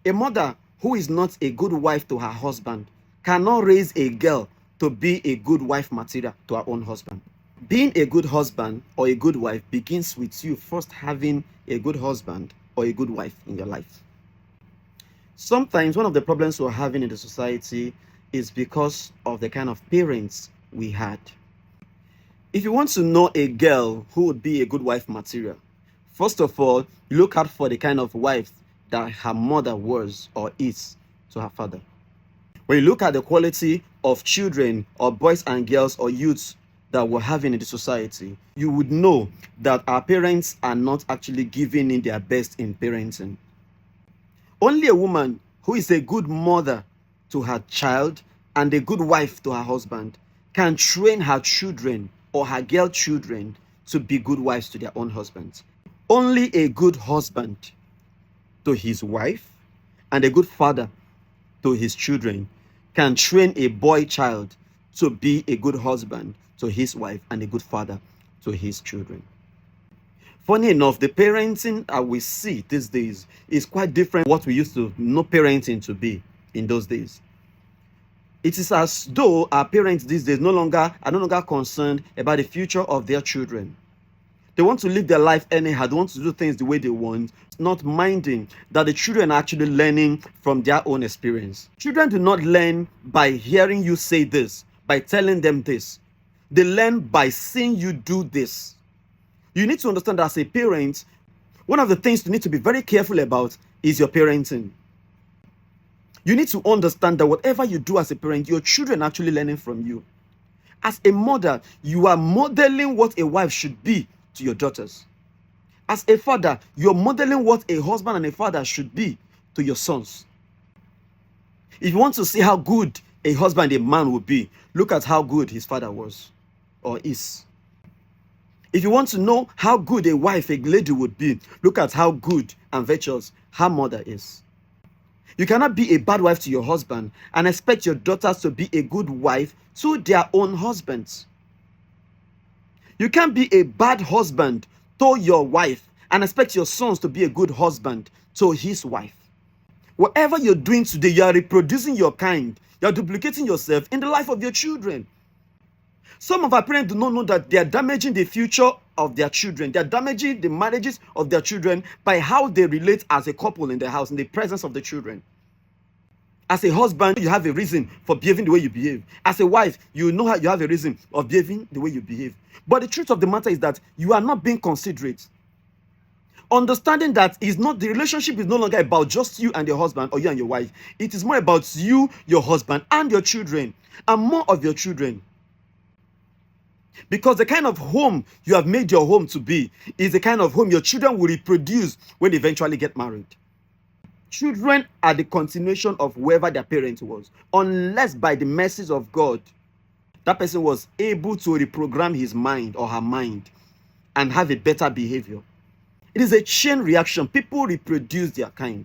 A mother who is not a good wife to her husband cannot raise a girl to be a good wife material to her own husband. Being a good husband or a good wife begins with you first having a good husband or a good wife in your life. Sometimes one of the problems we're having in the society is because of the kind of parents we had. If you want to know a girl who would be a good wife material, first of all, look out for the kind of wife that her mother was or is to her father. When you look at the quality of children or boys and girls or youths that we're having in the society, you would know that our parents are not actually giving in their best in parenting. Only a woman who is a good mother to her child and a good wife to her husband can train her children or her girl children to be good wives to their own husbands. Only a good husband to his wife and a good father to his children can train a boy child to be a good husband to his wife and a good father to his children. Funny enough, the parenting that we see these days is quite different from what we used to know parenting to be in those days. It is as though our parents these days are no longer concerned about the future of their children. They want to live their life anyhow. They want to do things the way they want, not minding that the children are actually learning from their own experience. Children do not learn by hearing you say this, by telling them this. They learn by seeing you do this. You need to understand that as a parent, one of the things you need to be very careful about is your parenting. You need to understand that whatever you do as a parent, your children are actually learning from you. As a mother, you are modeling what a wife should be to your daughters. As a father, you're modeling what a husband and a father should be to your sons. If you want to see how good a husband, a man would be, look at how good his father was or is. If you want to know how good a wife, a lady would be, look at how good and virtuous her mother is. You cannot be a bad wife to your husband and expect your daughters to be a good wife to their own husbands. You can't be a bad husband to your wife and expect your sons to be a good husband to his wife. Whatever you're doing today, you are reproducing your kind. You are duplicating yourself in the life of your children. Some of our parents do not know that they are damaging the future of their children. They are damaging the marriages of their children by how they relate as a couple in the house, in the presence of the children. As a husband, you have a reason for behaving the way you behave. As a wife, you know how you have a reason of behaving the way you behave. But the truth of the matter is that you are not being considerate. Understanding that the relationship is no longer about just you and your husband or you and your wife. It is more about you, your husband, and your children, and more of your children. Because the kind of home you have made your home to be is the kind of home your children will reproduce when they eventually get married. Children are the continuation of whoever their parent was, unless by the mercies of God, that person was able to reprogram his mind or her mind and have a better behavior. It is a chain reaction. People reproduce their kind.